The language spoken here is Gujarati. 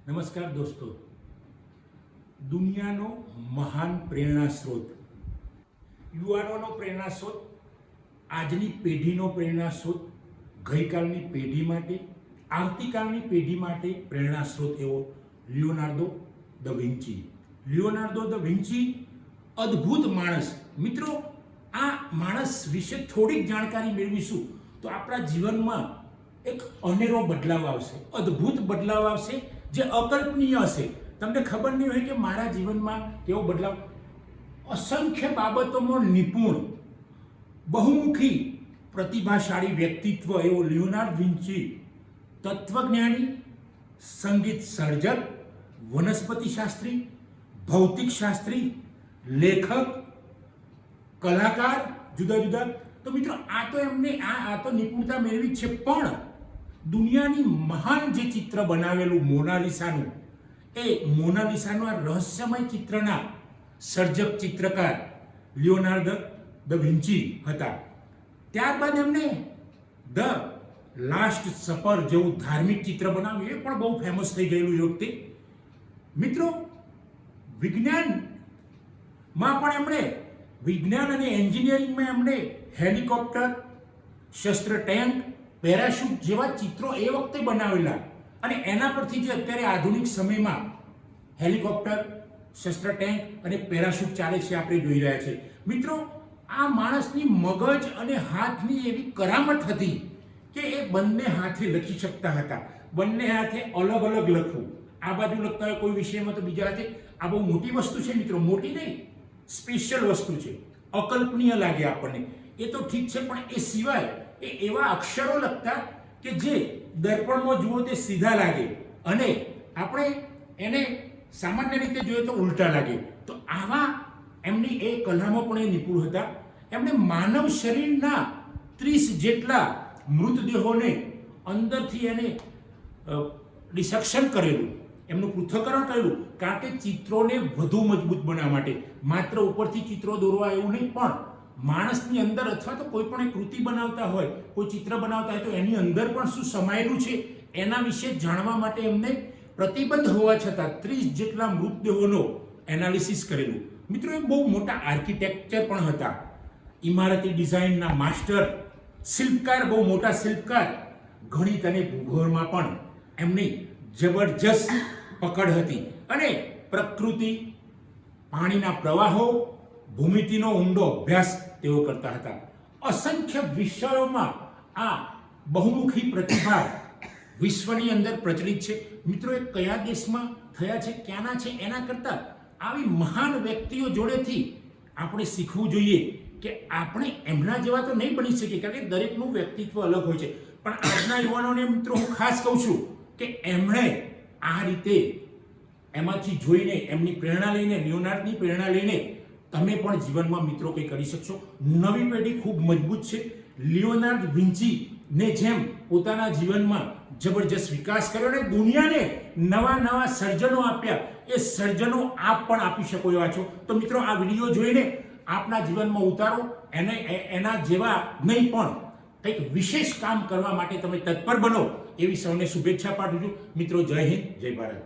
નમસ્કાર દોસ્તો, દુનિયાનો મહાન પ્રેરણા સ્ત્રોત, યુવાનોનો પ્રેરણા સ્ત્રોત, આજની પેઢીનો પ્રેરણા સ્ત્રોત, ગઈકાલની પેઢી માટે, આવતીકાલની પેઢી માટે પ્રેરણા સ્ત્રોત એવો લિયોનાર્દો દ વિન્ચી. લિયોનાર્દો દ વિન્ચી અદ્ભુત માણસ. મિત્રો, આ માણસ વિશે થોડીક જાણકારી મેળવીશું તો આપણા જીવનમાં એક અનેરો બદલાવ આવશે, અદ્ભુત બદલાવ આવશે જે અકલ્પનીય હશે. તમને ખબર નહીં હોય કે મારા જીવનમાં કેવો બદલાવ. અસંખ્ય બાબતોમાં નિપુણ, બહુમુખી, પ્રતિભાશાળી વ્યક્તિત્વ એવો લિયોનાર્દો વિન્ચી તત્વજ્ઞાની, સંગીત સર્જક, વનસ્પતિશાસ્ત્રી, ભૌતિકશાસ્ત્રી, લેખક, કલાકાર, જુદા જુદા. તો મિત્રો, આ તો એમને આ તો નિપુણતા મેળવી છે, પણ દુનિયાની મહાન જે ચિત્ર બનાવેલું મોનાલિસાનું, એ મોનાલિસાનું આ રહસ્યમય ચિત્રના સર્જક ચિત્રકાર લિયોનાર્દો દ વિન્ચી હતા. ત્યારબાદ એમને ધ લાસ્ટ સપર જેવું ધાર્મિક ચિત્ર બનાવ્યું, એ પણ બહુ ફેમસ થઈ ગયેલું એ વખતે. મિત્રો, વિજ્ઞાનમાં પણ એમણે, વિજ્ઞાન અને એન્જિનિયરિંગમાં એમણે હેલિકોપ્ટર, શસ્ત્ર ટેન્ક, પેરાશૂટ જેવા ચિત્રો એ વખતે બનાવેલા, અને એના પરથી જે અત્યારે આધુનિક સમયમાં હેલિકોપ્ટર, શસ્ત્ર ટેન્ક અને પેરાશૂટ ચાલે છે, આપણે જોઈ રહ્યા છે. મિત્રો, આ માણસની મગજ અને હાથની એવી કરામત હતી કે એ બંને હાથે લખી શકતા હતા, બંને હાથે અલગ અલગ લખવું. આ બાજુ લખતા હોય કોઈ વિષયમાં તો બીજા હાથે. આ બહુ મોટી વસ્તુ છે મિત્રો, મોટી નહીં, સ્પેશિયલ વસ્તુ છે, અકલ્પનીય લાગે આપણને. એ તો ઠીક છે, પણ એ સિવાય એ એવા અક્ષરો લખતા કે જે દર્પણમાં જુઓ તે સીધા લાગે, અને આપણે એને સામાન્ય રીતે જોઈએ તો ઉલટા લાગે. તો આવા એમની એ કલામાં પણ એ નિપુણ હતા. એમણે માનવ શરીરના 30 જેટલા મૃતદેહોને અંદરથી એને ડિસેક્શન કરેલું, એમનું પૃથ્થકરણ કરેલું, કારણ કે ચિત્રોને વધુ મજબૂત બનાવવા માટે. માત્ર ઉપરથી ચિત્રો દોરવા એવું નહીં, પણ માણસની અંદર અથવા તો કોઈ પણ કૃતિ બનાવતા હોય, કોઈ ચિત્ર બનાવતા હોય, તો એની અંદર પણ શું સમાયેલું છે એના વિશે જાણવા માટે એમને પ્રતિબંધ હોવા છતાં 30 જેટલા મૃતદેહોનો એનાલિસિસ કરેલું. મિત્રો, એ બહુ મોટા આર્કિટેક્ચર પણ હતા, ઇમારતી ડિઝાઇનના માસ્ટર, શિલ્પકાર, બહુ મોટા શિલ્પકાર. ગણિત અને ભૂગોળમાં પણ એમની જબરજસ્ત પકડ હતી, અને પ્રકૃતિ, પાણીના પ્રવાહો, ભૂમિતિનો ઊંડો અભ્યાસ તેઓ કરતા હતા. અસંખ્ય વિષયોમાં આ બહુમુખી પ્રતિભા વિશ્વની અંદર પ્રચલિત છે. મિત્રો, એ કયા દેશમાં થયા છે, ક્યાંના છે, એના કરતાં આવી મહાન વ્યક્તિઓ જોડેથી આપણે શીખવું જોઈએ કે આપણે એમના જેવા તો નહીં બની શકીએ, કારણ કે દરેકનું વ્યક્તિત્વ અલગ હોય છે. પણ આજના યુવાનોને મિત્રો હું ખાસ કહું છું કે એમણે આ રીતે એમાંથી જોઈને, એમની પ્રેરણા લઈને, લિયોનાર્દોની પ્રેરણા લઈને તમે પણ જીવનમાં મિત્રો કંઈ કરી શકશો. નવી પેઢી ખૂબ મજબૂત છે. લિયોનાર્દો વિન્ચીને જેમ પોતાના જીવનમાં જબરજસ્ત વિકાસ કર્યો અને દુનિયાને નવા નવા સર્જનો આપ્યા, એ સર્જનો આપ પણ આપી શકો એવા છો. તો મિત્રો, આ વિડીયો જોઈને આપના જીવનમાં ઉતારો, એના જેવા નહીં પણ કંઈક વિશેષ કામ કરવા માટે તમે તત્પર બનો, એવી સૌને શુભેચ્છા પાઠવું છું. મિત્રો, જય હિન્દ, જય ભારત.